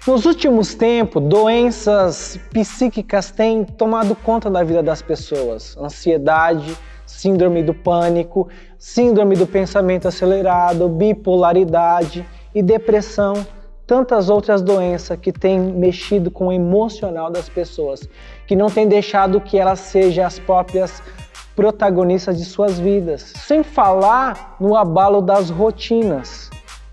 Nos últimos tempos, doenças psíquicas têm tomado conta da vida das pessoas. Ansiedade, síndrome do pânico, síndrome do pensamento acelerado, bipolaridade e depressão. Tantas outras doenças que têm mexido com o emocional das pessoas, que não têm deixado que elas sejam as próprias protagonistas de suas vidas. Sem falar no abalo das rotinas.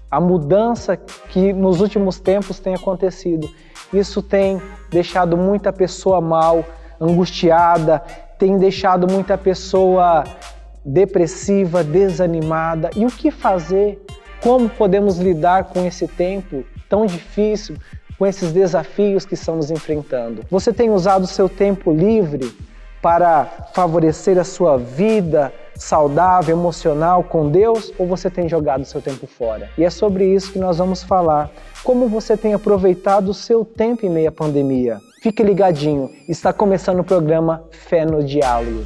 A mudança que nos últimos tempos tem acontecido. Isso tem deixado muita pessoa mal, angustiada, tem deixado muita pessoa depressiva, desanimada. E o que fazer? Como podemos lidar com esse tempo tão difícil, com esses desafios que estamos enfrentando? Você tem usado o seu tempo livre para favorecer a sua vida saudável, emocional com Deus, ou você tem jogado o seu tempo fora? E é sobre isso que nós vamos falar. Como você tem aproveitado o seu tempo em meio à pandemia? Fique ligadinho, está começando o programa Fé no Diálogo.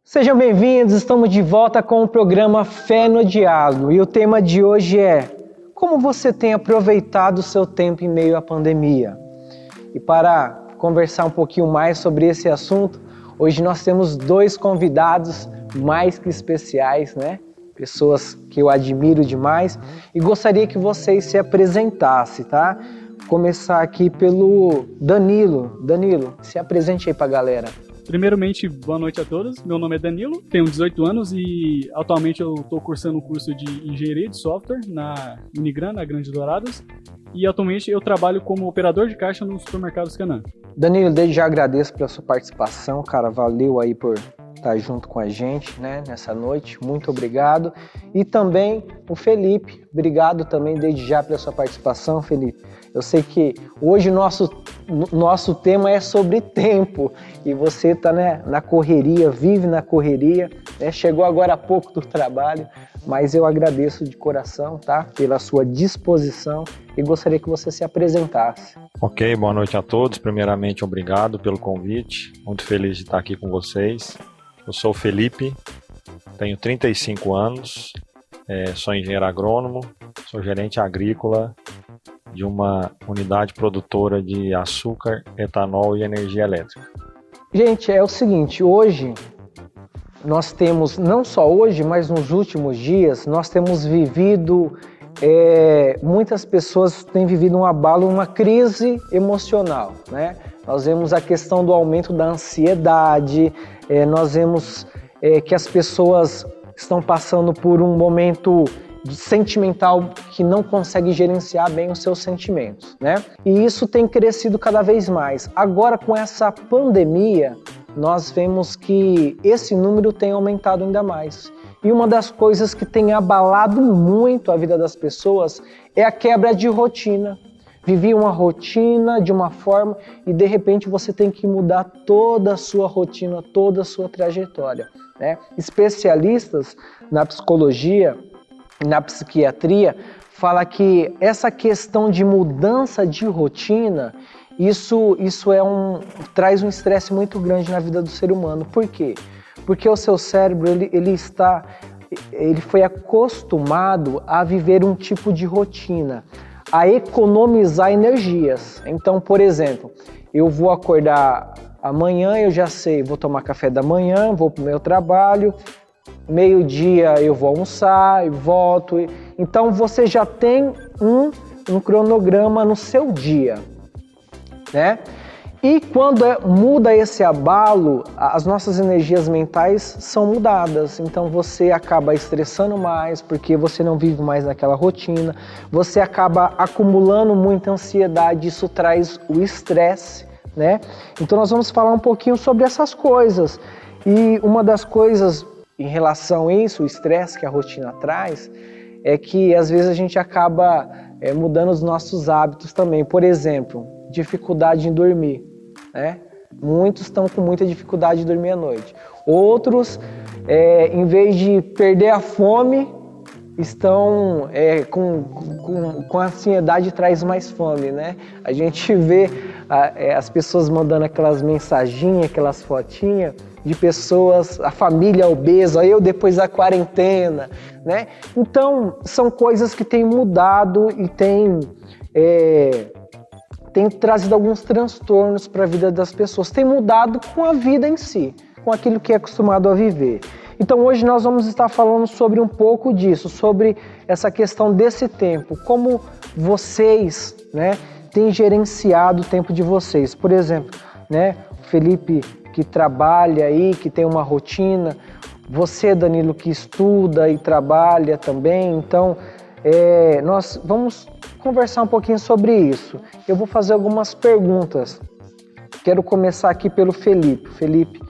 Sejam bem-vindos, estamos de volta com o programa Fé no Diálogo e o tema de hoje é: como você tem aproveitado o seu tempo em meio à pandemia? E para conversar um pouquinho mais sobre esse assunto, hoje nós temos dois convidados mais que especiais, né? Pessoas que eu admiro demais e gostaria que vocês se apresentassem, tá? Começar aqui pelo Danilo. Danilo, se apresente aí pra galera. Primeiramente, boa noite a todos. Meu nome é Danilo, tenho 18 anos e atualmente eu estou cursando um curso de engenharia de software na Unigran, na Grande Dourados. E atualmente eu trabalho como operador de caixa no supermercado Scanam. Danilo, desde já agradeço pela sua participação, cara. Valeu aí por estar junto com a gente, né, nessa noite. Muito obrigado. E também o Felipe. Obrigado também desde já pela sua participação, Felipe. Eu sei que hoje nosso tema é sobre tempo e você está, né, na correria, vive na correria, né, chegou agora há pouco do trabalho, mas eu agradeço de coração, tá, pela sua disposição e gostaria que você se apresentasse. Ok, boa noite a todos. Primeiramente, obrigado pelo convite. Muito feliz de estar aqui com vocês. Eu sou o Felipe, tenho 35 anos, sou engenheiro agrônomo, sou gerente agrícola de uma unidade produtora de açúcar, etanol e energia elétrica. Gente, é o seguinte, hoje nós temos, não só hoje, mas nos últimos dias, nós temos vivido, muitas pessoas têm vivido um abalo, uma crise emocional, né? Nós vemos a questão do aumento da ansiedade, nós vemos que as pessoas estão passando por um momento sentimental que não consegue gerenciar bem os seus sentimentos, né? E isso tem crescido cada vez mais. Agora, com essa pandemia, nós vemos que esse número tem aumentado ainda mais. E uma das coisas que tem abalado muito a vida das pessoas é a quebra de rotina. Vivia uma rotina de uma forma e de repente você tem que mudar toda a sua rotina, toda a sua trajetória, né? Especialistas na psicologia, na psiquiatria, fala que essa questão de mudança de rotina, isso traz um estresse muito grande na vida do ser humano. Por quê? Porque o seu cérebro ele foi acostumado a viver um tipo de rotina, a economizar energias. Então, por exemplo, eu vou acordar amanhã, eu já sei, vou tomar café da manhã, vou para o meu trabalho, meio-dia eu vou almoçar e volto. Então você já tem um cronograma no seu dia, né? E quando muda esse abalo, as nossas energias mentais são mudadas. Então você acaba estressando mais, porque você não vive mais naquela rotina. Você acaba acumulando muita ansiedade, isso traz o estresse, né? Então nós vamos falar um pouquinho sobre essas coisas. E uma das coisas em relação a isso, o estresse que a rotina traz, é que às vezes a gente acaba mudando os nossos hábitos também. Por exemplo, dificuldade em dormir, né? Muitos estão com muita dificuldade de dormir à noite. Outros, em vez de perder a fome, estão com ansiedade traz mais fome, né? A gente vê as pessoas mandando aquelas mensaginhas, aquelas fotinhas de pessoas, a família obesa, eu depois da quarentena, né? Então, são coisas que têm mudado e têm trazido alguns transtornos para a vida das pessoas, tem mudado com a vida em si, com aquilo que é acostumado a viver. Então hoje nós vamos estar falando sobre um pouco disso, sobre essa questão desse tempo, como vocês, né, têm gerenciado o tempo de vocês. Por exemplo, né, o Felipe que trabalha aí, que tem uma rotina, você, Danilo, que estuda e trabalha também, então nós vamos conversar um pouquinho sobre isso. Eu vou fazer algumas perguntas. Quero começar aqui pelo Felipe. Felipe,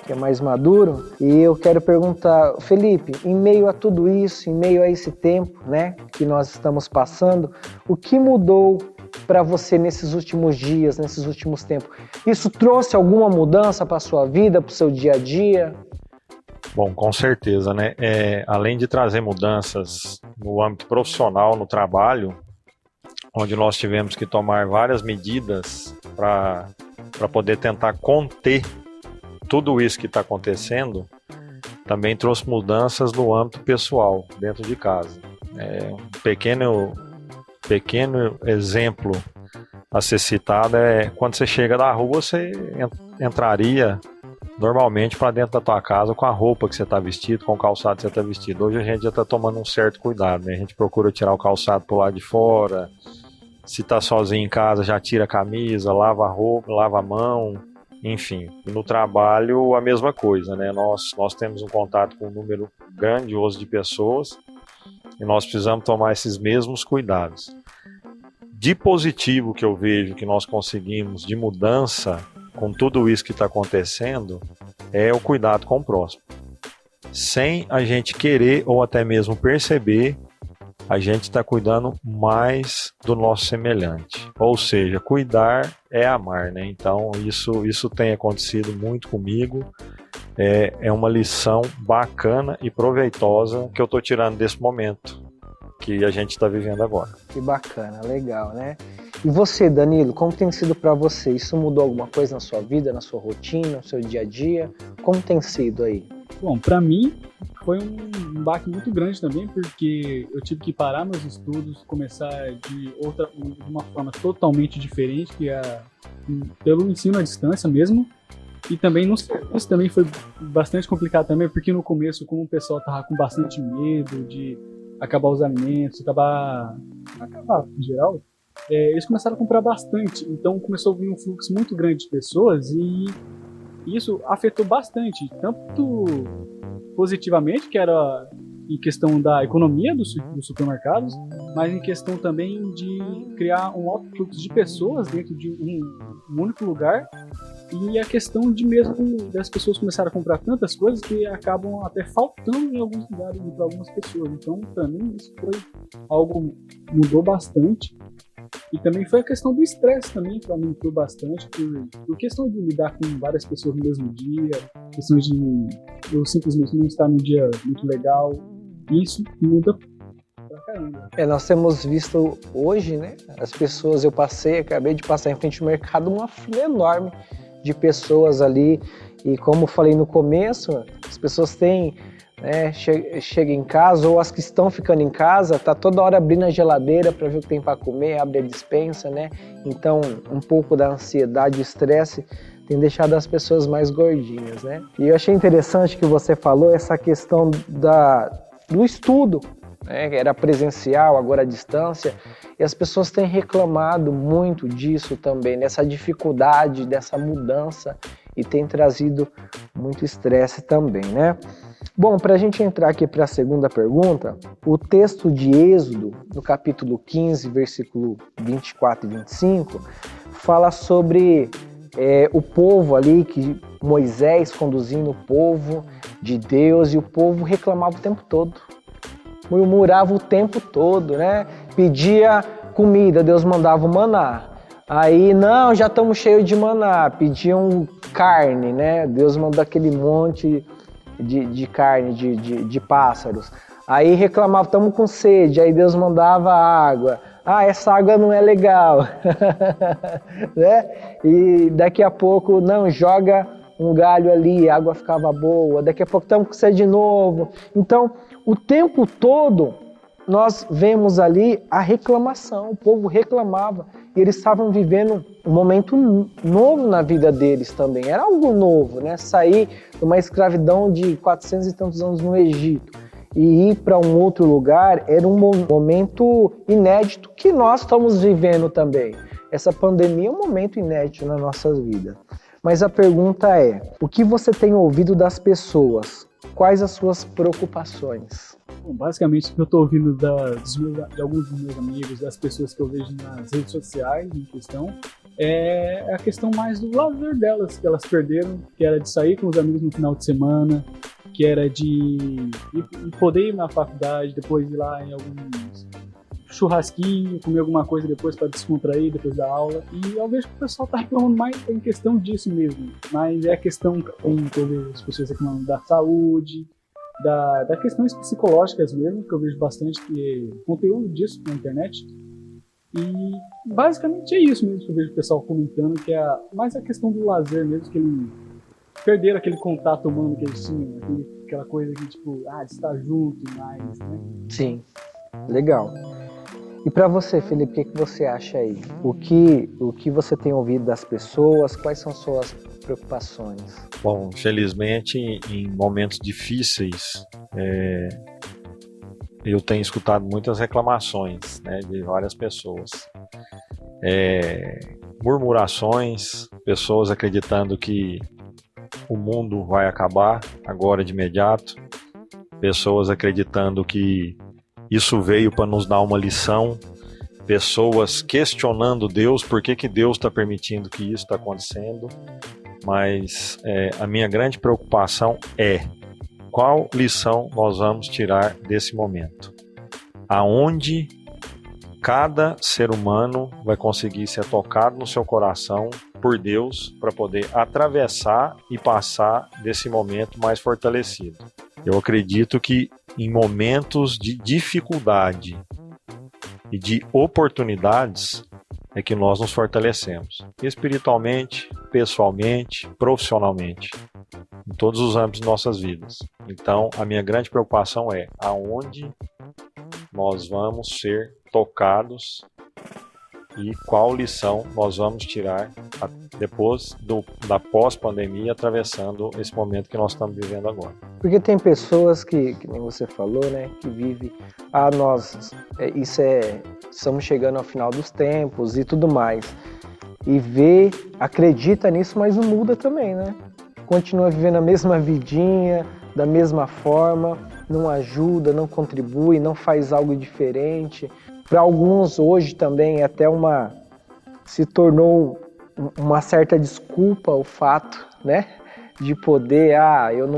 que é mais maduro, e eu quero perguntar, Felipe, em meio a tudo isso, em meio a esse tempo, né, que nós estamos passando, o que mudou para você nesses últimos dias, nesses últimos tempos? Isso trouxe alguma mudança para a sua vida, para o seu dia a dia? Bom, com certeza, né? Além de trazer mudanças no âmbito profissional, no trabalho, onde nós tivemos que tomar várias medidas para poder tentar conter tudo isso que está acontecendo, também trouxe mudanças no âmbito pessoal, dentro de casa. Um pequeno exemplo a ser citado é quando você chega da rua, você entraria normalmente para dentro da tua casa com a roupa que você está vestido, com o calçado que você está vestido. Hoje a gente já está tomando um certo cuidado, né? A gente procura tirar o calçado pro lado de fora, se está sozinho em casa já tira a camisa, lava a roupa, lava a mão, enfim. E no trabalho a mesma coisa, né? Nós temos um contato com um número grandioso de pessoas e nós precisamos tomar esses mesmos cuidados. De positivo que eu vejo que nós conseguimos de mudança com tudo isso que está acontecendo é o cuidado com o próximo. Sem a gente querer ou até mesmo perceber, a gente está cuidando mais do nosso semelhante. Ou seja, cuidar é amar, né? Então isso tem acontecido muito comigo. É uma lição bacana e proveitosa que eu estou tirando desse momento que a gente está vivendo agora. Que bacana, legal, né? E você, Danilo, como tem sido para você? Isso mudou alguma coisa na sua vida, na sua rotina, no seu dia a dia? Como tem sido aí? Bom, para mim foi um baque muito grande também, porque eu tive que parar meus estudos, começar de uma forma totalmente diferente, que é pelo ensino à distância mesmo. E também no serviço também foi bastante complicado também, porque no começo, como o pessoal tava com bastante medo de acabar os alimentos, acabar em geral, eles começaram a comprar bastante. Então começou a vir um fluxo muito grande de pessoas e isso afetou bastante, tanto positivamente, que era em questão da economia dos supermercados, mas em questão também de criar um alto fluxo de pessoas dentro de um único lugar, e a questão de mesmo das pessoas começarem a comprar tantas coisas que acabam até faltando em alguns lugares para algumas pessoas. Então, para mim, isso foi algo que mudou bastante. E também foi a questão do estresse também, para mim, mudou bastante, por questão de lidar com várias pessoas no mesmo dia, questão de eu simplesmente não estar num dia muito legal. Isso muda pra caramba. Nós temos visto hoje, né, as pessoas, acabei de passar em frente ao mercado, uma fila enorme de pessoas ali, e como falei no começo, as pessoas têm, né, chegam em casa, ou as que estão ficando em casa, tá toda hora abrindo a geladeira para ver o que tem para comer, abre a despensa, né? Então, um pouco da ansiedade e estresse tem deixado as pessoas mais gordinhas, né? E eu achei interessante que você falou essa questão do estudo, né? Era presencial, agora à distância, e as pessoas têm reclamado muito disso também, dessa dificuldade, dessa mudança, e tem trazido muito estresse também, né? Bom, para a gente entrar aqui para a segunda pergunta, o texto de Êxodo, no capítulo 15, versículo 24 e 25, fala sobre o povo ali, que Moisés conduzindo o povo de Deus, e o povo reclamava o tempo todo, murmurava o tempo todo, né? Pedia comida, Deus mandava o maná. Aí, não, já estamos cheios de maná, pediam carne, né? Deus mandou aquele monte de carne, de pássaros. Aí reclamava, estamos com sede, aí Deus mandava água. Ah, essa água não é legal. Né? E daqui a pouco, não, joga um galho ali, a água ficava boa. Daqui a pouco estamos com sede de novo. Então, o tempo todo, nós vemos ali a reclamação. O povo reclamava. E eles estavam vivendo um momento novo na vida deles também. Era algo novo, né? Sair de uma escravidão de 400 e tantos anos no Egito e ir para um outro lugar era um momento inédito que nós estamos vivendo também. Essa pandemia é um momento inédito na nossa vida. Mas a pergunta é, o que você tem ouvido das pessoas? Quais as suas preocupações? Bom, basicamente, o que eu estou ouvindo de alguns dos meus amigos, das pessoas que eu vejo nas redes sociais em questão, é a questão mais do lazer delas, que elas perderam, que era de sair com os amigos no final de semana, que era de poder ir na faculdade, depois ir lá em alguns churrasquinho, comer alguma coisa depois para descontrair, depois da aula. E eu vejo que o pessoal está reclamando mais em questão disso mesmo, mas é a questão que eu vejo as pessoas reclamando da saúde, da questões psicológicas mesmo, que eu vejo bastante conteúdo disso na internet. E basicamente é isso mesmo que eu vejo o pessoal comentando, que é mais a questão do lazer mesmo, que eles perderam aquele contato humano que eles tinham, aquela coisa que tipo, de estar junto mais, né? Sim, legal. E para você, Felipe, o que você acha aí? O que você tem ouvido das pessoas? Quais são suas preocupações? Bom, infelizmente, em momentos difíceis, eu tenho escutado muitas reclamações, né, de várias pessoas. Murmurações, pessoas acreditando que o mundo vai acabar agora de imediato, pessoas acreditando que isso veio para nos dar uma lição, pessoas questionando Deus, por que Deus está permitindo que isso está acontecendo, mas a minha grande preocupação é qual lição nós vamos tirar desse momento, aonde cada ser humano vai conseguir ser tocado no seu coração por Deus para poder atravessar e passar desse momento mais fortalecido. Eu acredito que em momentos de dificuldade e de oportunidades é que nós nos fortalecemos, espiritualmente, pessoalmente, profissionalmente, em todos os âmbitos de nossas vidas. Então, a minha grande preocupação é aonde nós vamos ser tocados e qual lição nós vamos tirar depois da pós-pandemia, atravessando esse momento que nós estamos vivendo agora. Porque tem pessoas que nem você falou, né, que vivem, estamos chegando ao final dos tempos e tudo mais. E acredita nisso, mas não muda também, né? Continua vivendo a mesma vidinha, da mesma forma, não ajuda, não contribui, não faz algo diferente. Para alguns hoje também se tornou uma certa desculpa o fato, né, de poder, eu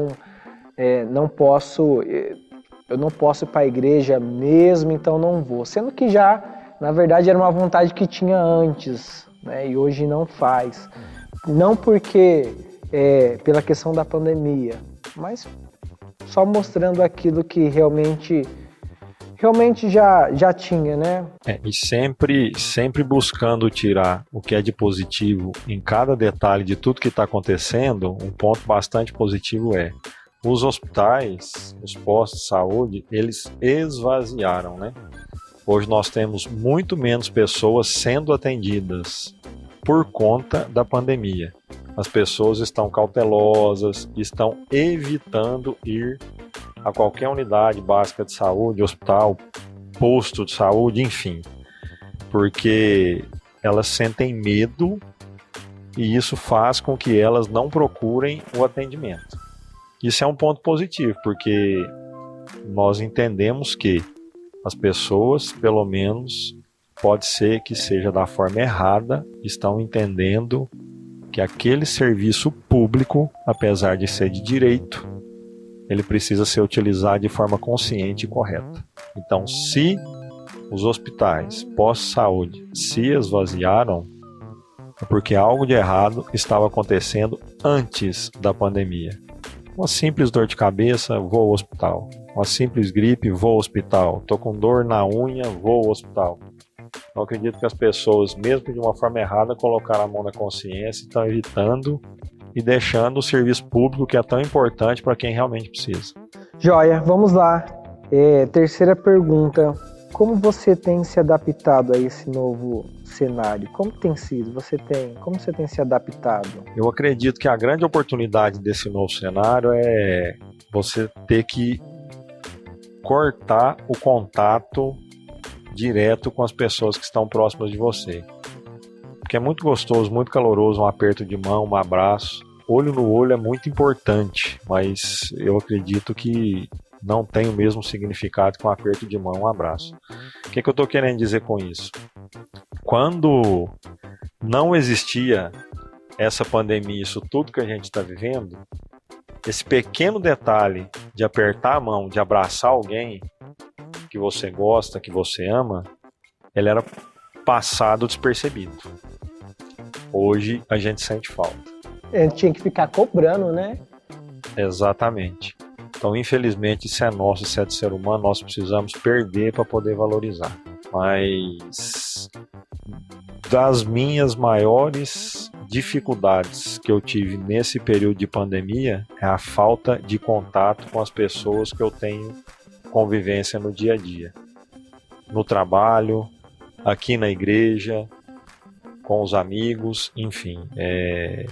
não posso ir para a igreja mesmo, então não vou. Sendo que já, na verdade, era uma vontade que tinha antes, né, e hoje não faz. Não porque pela questão da pandemia, mas só mostrando aquilo que realmente já tinha, né? E sempre buscando tirar o que é de positivo em cada detalhe de tudo que está acontecendo. Um ponto bastante positivo os hospitais, os postos de saúde, eles esvaziaram, né? Hoje nós temos muito menos pessoas sendo atendidas por conta da pandemia. As pessoas estão cautelosas, estão evitando ir a qualquer unidade básica de saúde, hospital, posto de saúde, enfim, porque elas sentem medo e isso faz com que elas não procurem o atendimento. Isso é um ponto positivo, porque nós entendemos que as pessoas, pelo menos, pode ser que seja da forma errada, estão entendendo que aquele serviço público, apesar de ser de direito, ele precisa ser utilizado de forma consciente e correta. Então, se os hospitais, pós-saúde, se esvaziaram, é porque algo de errado estava acontecendo antes da pandemia. Uma simples dor de cabeça, vou ao hospital. uma simples gripe, vou ao hospital. Estou com dor na unha, vou ao hospital. Eu acredito que as pessoas, mesmo de uma forma errada, colocaram a mão na consciência e estão evitando e deixando o serviço público, que é tão importante para quem realmente precisa. Joia, vamos lá. Terceira pergunta. Como você tem se adaptado a esse novo cenário? Como tem sido? Como você tem se adaptado? Eu acredito que a grande oportunidade desse novo cenário é você ter que cortar o contato direto com as pessoas que estão próximas de você. Porque é muito gostoso, muito caloroso, um aperto de mão, um abraço. Olho no olho é muito importante, mas eu acredito que não tem o mesmo significado que um aperto de mão, um abraço. O que eu estou querendo dizer com isso? Quando não existia essa pandemia, isso tudo que a gente está vivendo, esse pequeno detalhe de apertar a mão, de abraçar alguém que você gosta, que você ama, ele era passado despercebido. Hoje a gente sente falta. A gente tinha que ficar cobrando, né? Exatamente. Então, infelizmente, isso é nosso, isso é de ser humano, nós precisamos perder para poder valorizar. Mas das minhas maiores dificuldades que eu tive nesse período de pandemia é a falta de contato com as pessoas que eu tenho convivência no dia a dia. No trabalho, aqui na igreja, com os amigos, enfim. É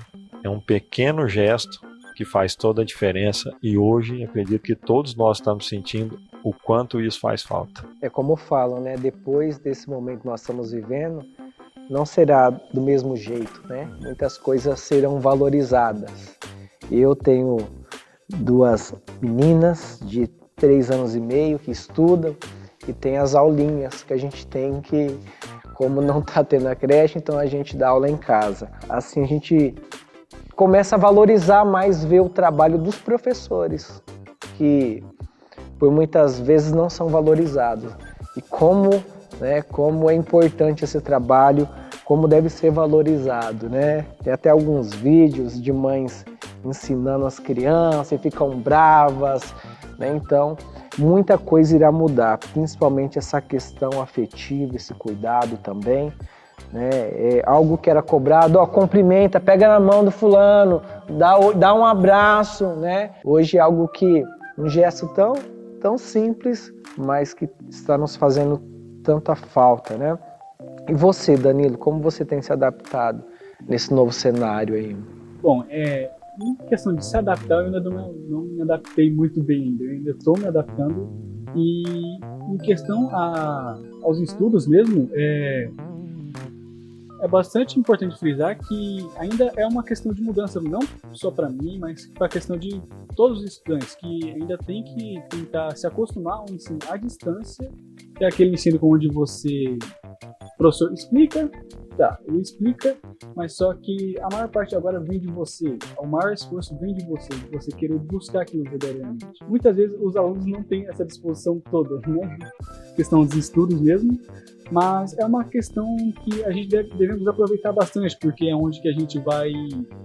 um pequeno gesto que faz toda a diferença e hoje acredito que todos nós estamos sentindo o quanto isso faz falta. É como falam, né? Depois desse momento que nós estamos vivendo, não será do mesmo jeito, né? Muitas coisas serão valorizadas. Eu tenho 2 meninas de 3 anos e meio que estudam e tem as aulinhas que a gente tem que, como não está tendo a creche, então a gente dá aula em casa. Assim a gente começa a valorizar mais ver o trabalho dos professores, que por muitas vezes não são valorizados. E como é importante esse trabalho, como deve ser valorizado, né? Tem até alguns vídeos de mães ensinando as crianças e ficam bravas, né? Então, muita coisa irá mudar, principalmente essa questão afetiva, esse cuidado também. É algo que era cobrado, cumprimenta, pega na mão do fulano, dá um abraço, né? Hoje é algo que, um gesto tão simples, mas que está nos fazendo tanta falta, né? E você, Danilo, como você tem se adaptado nesse novo cenário aí? Bom, em questão de se adaptar, eu ainda não me adaptei muito bem ainda, eu ainda estou me adaptando. E em questão aos estudos mesmo, é bastante importante frisar que ainda é uma questão de mudança, não só para mim, mas para a questão de todos os estudantes, que ainda tem que tentar se acostumar ao ensino à distância, que é aquele ensino onde o professor explica, ele explica, mas só que a maior parte agora vem de você, o maior esforço vem de você querer buscar aquilo verdadeiramente. Muitas vezes os alunos não têm essa disposição toda, né? Questão dos estudos mesmo, mas é uma questão que a gente devemos aproveitar bastante, porque é onde que a gente vai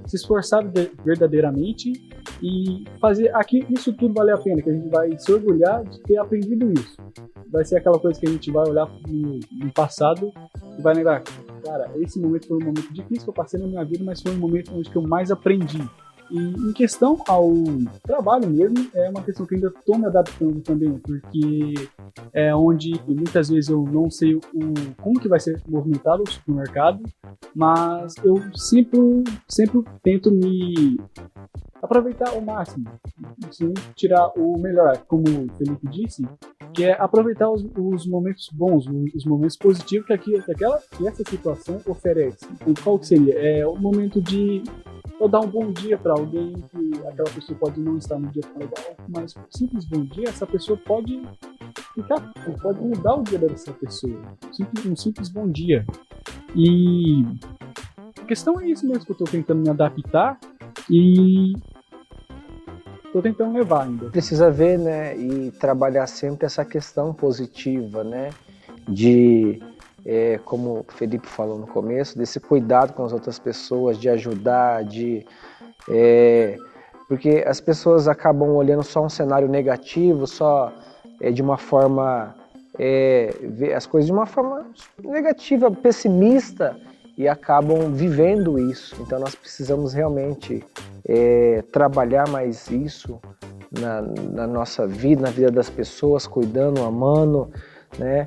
se esforçar verdadeiramente e fazer isso tudo valer a pena, que a gente vai se orgulhar de ter aprendido isso. Vai ser aquela coisa que a gente vai olhar no passado e vai lembrar, cara, esse momento foi um momento difícil que eu passei na minha vida, mas foi um momento onde que eu mais aprendi. E em questão ao trabalho mesmo, é uma questão que eu ainda estou me adaptando também, porque é onde muitas vezes eu não sei como que vai ser movimentado o supermercado, mas eu sempre tento me aproveitar ao máximo, sem tirar o melhor, como o Felipe disse, que é aproveitar os momentos bons, os momentos positivos que essa situação oferece. E qual que seria? É o momento de eu dar um bom dia para alguém, que aquela pessoa pode não estar no dia tão legal, mas um simples bom dia, essa pessoa pode mudar o dia dessa pessoa. Um simples bom dia. E a questão é isso mesmo, que eu estou tentando me adaptar e estou tentando levar ainda. Precisa ver, né, e trabalhar sempre essa questão positiva, né, de como o Felipe falou no começo, desse cuidado com as outras pessoas, de ajudar, de Porque as pessoas acabam olhando só um cenário negativo, só de uma forma, ver as coisas de uma forma negativa, pessimista, e acabam vivendo isso. Então nós precisamos realmente trabalhar mais isso na nossa vida, na vida das pessoas, cuidando, amando, né?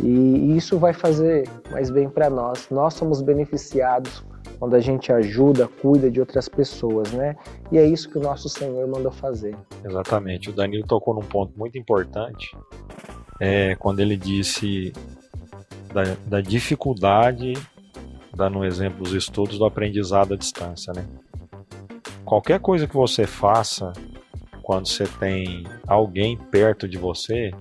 E isso vai fazer mais bem para nós. Nós somos beneficiados quando a gente ajuda, cuida de outras pessoas, né? E é isso que o nosso Senhor mandou fazer. Exatamente. O Danilo tocou num ponto muito importante, quando ele disse da dificuldade, dando um exemplo dos estudos, do aprendizado à distância, né? Qualquer coisa que você faça, quando você tem alguém perto de você,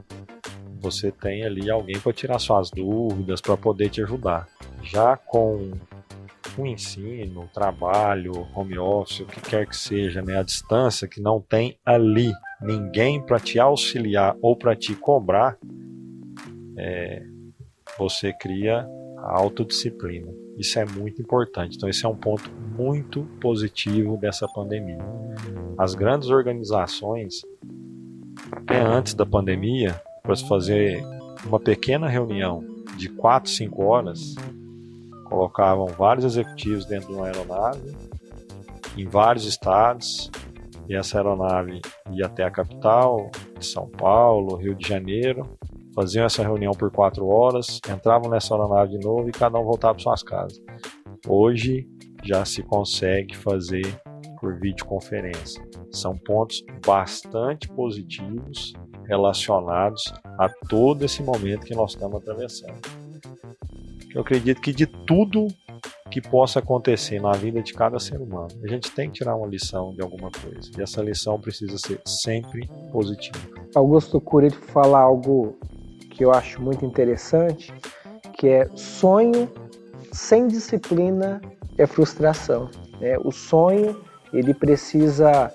você tem ali alguém para tirar suas dúvidas, para poder te ajudar. Já com o ensino, o trabalho, home office, o que quer que seja, né, a distância, que não tem ali ninguém para te auxiliar ou para te cobrar, você cria a autodisciplina. Isso é muito importante. Então esse é um ponto muito positivo dessa pandemia. As grandes organizações, até antes da pandemia, para se fazer uma pequena reunião de 4, 5 horas, colocavam vários executivos dentro de uma aeronave, em vários estados, e essa aeronave ia até a capital, de São Paulo, Rio de Janeiro, faziam essa reunião por 4 horas, entravam nessa aeronave de novo e cada um voltava para suas casas. Hoje já se consegue fazer por videoconferência. São pontos bastante positivos relacionados a todo esse momento que nós estamos atravessando. Eu acredito que de tudo que possa acontecer na vida de cada ser humano, a gente tem que tirar uma lição de alguma coisa. E essa lição precisa ser sempre positiva. Augusto Cury fala algo que eu acho muito interessante, que é: sonho sem disciplina é frustração. O sonho, ele precisa,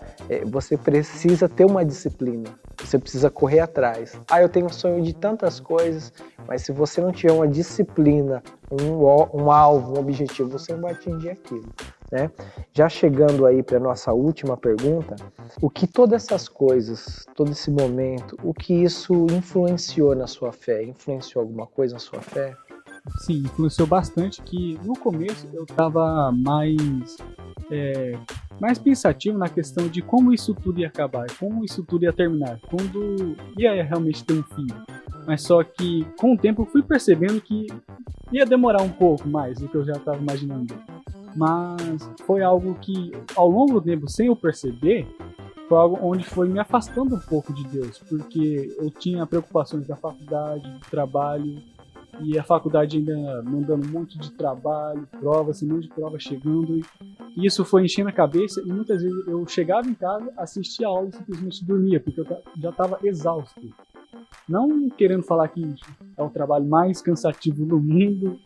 você precisa ter uma disciplina. Você precisa correr atrás. Eu tenho um sonho de tantas coisas, mas se você não tiver uma disciplina, um alvo, um objetivo, você não vai atingir aquilo, né? Já chegando aí para a nossa última pergunta, o que todas essas coisas, todo esse momento, o que isso influenciou na sua fé? Influenciou alguma coisa na sua fé? Sim, influenciou bastante, que no começo eu estava mais pensativo na questão de como isso tudo ia acabar, como isso tudo ia terminar, quando ia realmente ter um fim. Mas só que com o tempo eu fui percebendo que ia demorar um pouco mais do que eu já estava imaginando. Mas foi algo que, ao longo do tempo, sem eu perceber, foi algo onde foi me afastando um pouco de Deus, porque eu tinha preocupações da faculdade, do trabalho, e a faculdade ainda mandando um monte de trabalho, provas, um monte de provas chegando, e isso foi enchendo a cabeça, e muitas vezes eu chegava em casa, assistia a aula e simplesmente dormia, porque eu já estava exausto. Não querendo falar que é o trabalho mais cansativo do mundo,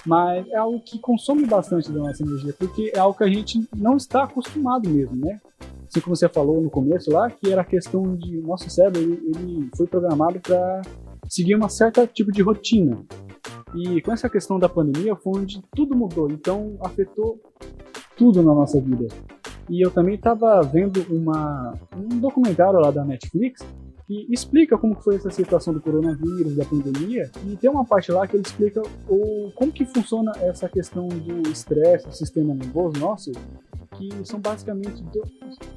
mas é algo que consome bastante da nossa energia, porque é algo que a gente não está acostumado mesmo, né? Assim como você falou no começo lá, que era a questão de nosso cérebro, ele foi programado para seguir uma certa tipo de rotina. E com essa questão da pandemia foi onde tudo mudou, então afetou tudo na nossa vida. E eu também estava vendo um documentário lá da Netflix que explica como foi essa situação do coronavírus, da pandemia, e tem uma parte lá que ele explica como que funciona essa questão do estresse, do sistema nervoso nosso, que são basicamente,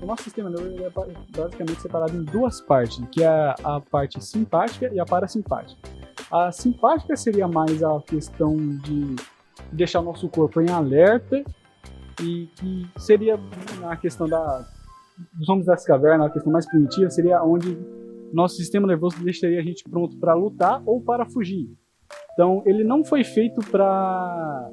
o nosso sistema nervoso é basicamente separado em duas partes, que é a parte simpática e a parasimpática. A simpática seria mais a questão de deixar o nosso corpo em alerta, e que seria a questão dos homens das cavernas, a questão mais primitiva, seria onde nosso sistema nervoso deixaria a gente pronto para lutar ou para fugir. Então, ele não foi feito para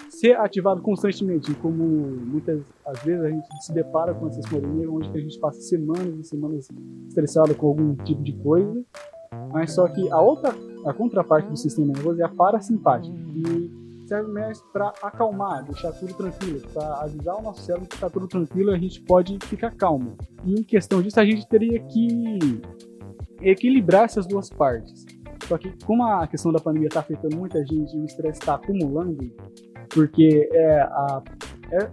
ser ativado constantemente, como muitas às vezes a gente se depara com essas pandemias, onde a gente passa semanas e semanas estressado com algum tipo de coisa, mas só que a contraparte do sistema nervoso é a parasimpática, e serve mais para acalmar, deixar tudo tranquilo, para avisar o nosso cérebro que está tudo tranquilo e a gente pode ficar calmo. E em questão disso, a gente teria que equilibrar essas duas partes. Só que como a questão da pandemia está afetando muita gente e o estresse está acumulando, porque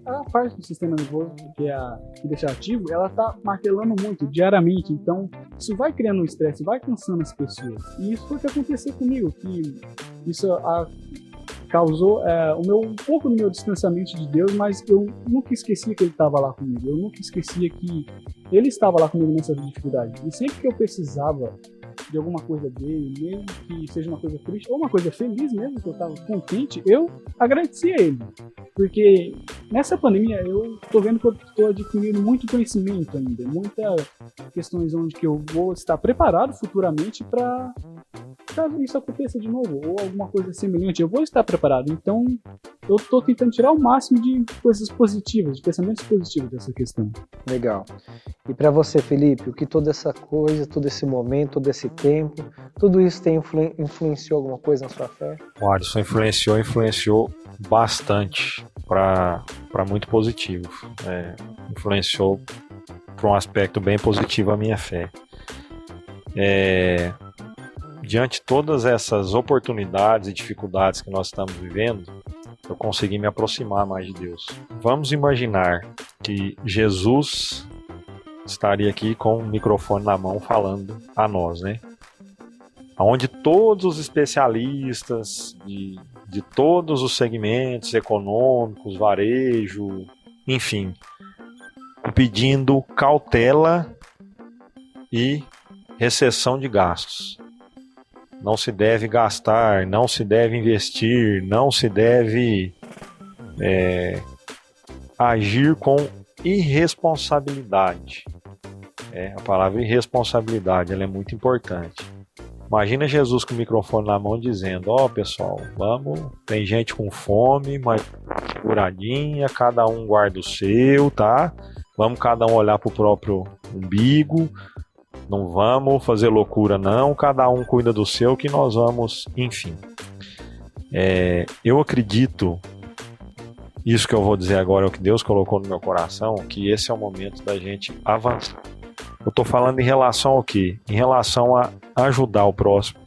a parte do sistema nervoso, que é a que deixa ativo, ela tá martelando muito diariamente. Então, isso vai criando um estresse, vai cansando as pessoas. E isso foi o que aconteceu comigo, que isso causou um pouco do meu distanciamento de Deus, mas eu nunca esquecia que Ele estava lá comigo. Eu nunca esquecia que Ele estava lá comigo nessa dificuldade. E sempre que eu precisava de alguma coisa dele, mesmo que seja uma coisa triste ou uma coisa feliz mesmo, que eu estava contente, eu agradecia a Ele. Porque nessa pandemia eu estou vendo que eu estou adquirindo muito conhecimento ainda, muitas questões onde que eu vou estar preparado futuramente para caso isso aconteça de novo, ou alguma coisa semelhante, eu vou estar preparado. Então, eu estou tentando tirar o máximo de coisas positivas, de pensamentos positivos dessa questão. Legal. E para você, Felipe, o que toda essa coisa, todo esse momento, todo esse tempo, tudo isso influenciou alguma coisa na sua fé? O Alisson influenciou bastante para muito positivo. Influenciou para um aspecto bem positivo a minha fé. Diante de todas essas oportunidades e dificuldades que nós estamos vivendo, eu consegui me aproximar mais de Deus. Vamos imaginar que Jesus estaria aqui com o microfone na mão falando a nós, né? Onde todos os especialistas de todos os segmentos econômicos, varejo, enfim, pedindo cautela e recessão de gastos. Não se deve gastar, não se deve investir, não se deve agir com irresponsabilidade. A palavra irresponsabilidade, ela é muito importante. Imagina Jesus com o microfone na mão dizendo: pessoal, vamos, tem gente com fome, mas seguradinha, cada um guarda o seu, tá? Vamos cada um olhar para o próprio umbigo. Não vamos fazer loucura não, cada um cuida do seu, que nós vamos, enfim. Eu acredito, isso que eu vou dizer agora é o que Deus colocou no meu coração, que esse é o momento da gente avançar. Eu estou falando em relação ao quê? Em relação a ajudar o próximo,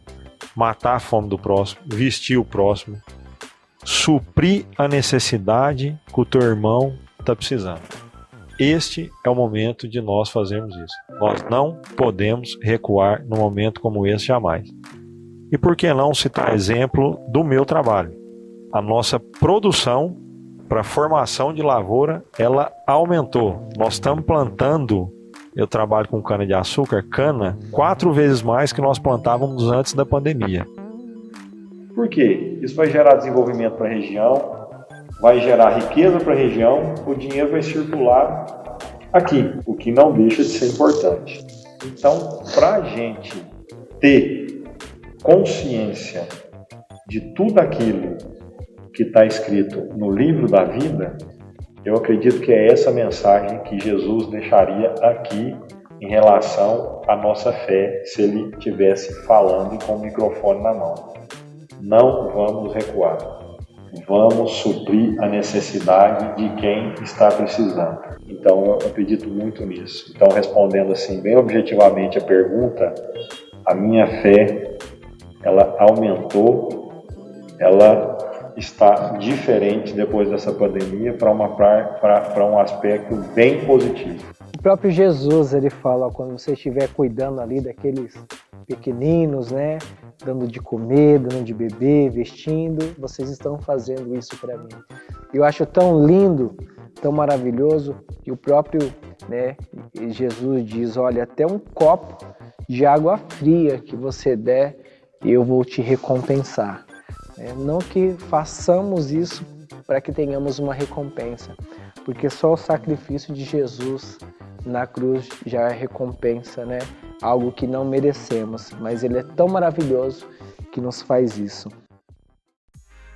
matar a fome do próximo, vestir o próximo, suprir a necessidade que o teu irmão está precisando. Este é o momento de nós fazermos isso. Nós não podemos recuar num momento como esse jamais. E por que não citar exemplo do meu trabalho? A nossa produção para formação de lavoura, ela aumentou. Nós estamos plantando, eu trabalho com cana-de-açúcar, 4 vezes mais que nós plantávamos antes da pandemia. Por quê? Isso vai gerar desenvolvimento para a região, vai gerar riqueza para a região, o dinheiro vai circular aqui, o que não deixa de ser importante. Então, para a gente ter consciência de tudo aquilo que está escrito no livro da vida, eu acredito que é essa mensagem que Jesus deixaria aqui em relação à nossa fé, se ele estivesse falando com o microfone na mão. Não vamos recuar. Vamos suprir a necessidade de quem está precisando. Então, eu acredito muito nisso. Então, respondendo assim, bem objetivamente a pergunta, a minha fé, ela aumentou, ela está diferente depois dessa pandemia para um aspecto bem positivo. O próprio Jesus, ele fala, quando você estiver cuidando ali daqueles pequeninos, né? Dando de comer, dando de beber, vestindo, vocês estão fazendo isso para mim. Eu acho tão lindo, tão maravilhoso, que o próprio, né, Jesus diz, olha, até um copo de água fria que você der, eu vou te recompensar. Não que façamos isso para que tenhamos uma recompensa, porque só o sacrifício de Jesus na cruz já é recompensa, né? Algo que não merecemos, mas ele é tão maravilhoso que nos faz isso.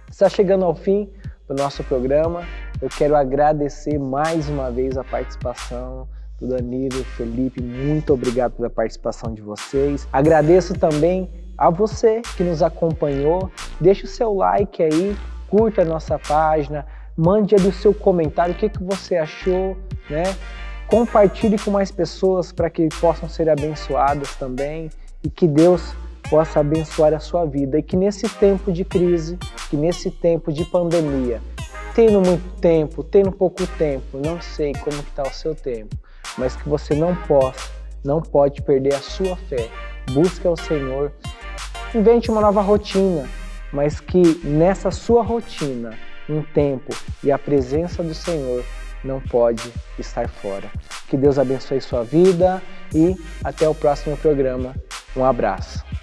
Está chegando ao fim do nosso programa. Eu quero agradecer mais uma vez a participação do Danilo, Felipe, muito obrigado pela participação de vocês. Agradeço também a você que nos acompanhou. Deixe o seu like aí, curta a nossa página, mande ali o seu comentário, o que você achou, né? Compartilhe com mais pessoas para que possam ser abençoadas também e que Deus possa abençoar a sua vida e que nesse tempo de crise, que nesse tempo de pandemia, tendo muito tempo, tendo pouco tempo, não sei como está o seu tempo, mas que você não pode perder a sua fé. Busque ao Senhor, invente uma nova rotina, mas que nessa sua rotina, um tempo e a presença do Senhor não pode estar fora. Que Deus abençoe sua vida e até o próximo programa. Um abraço.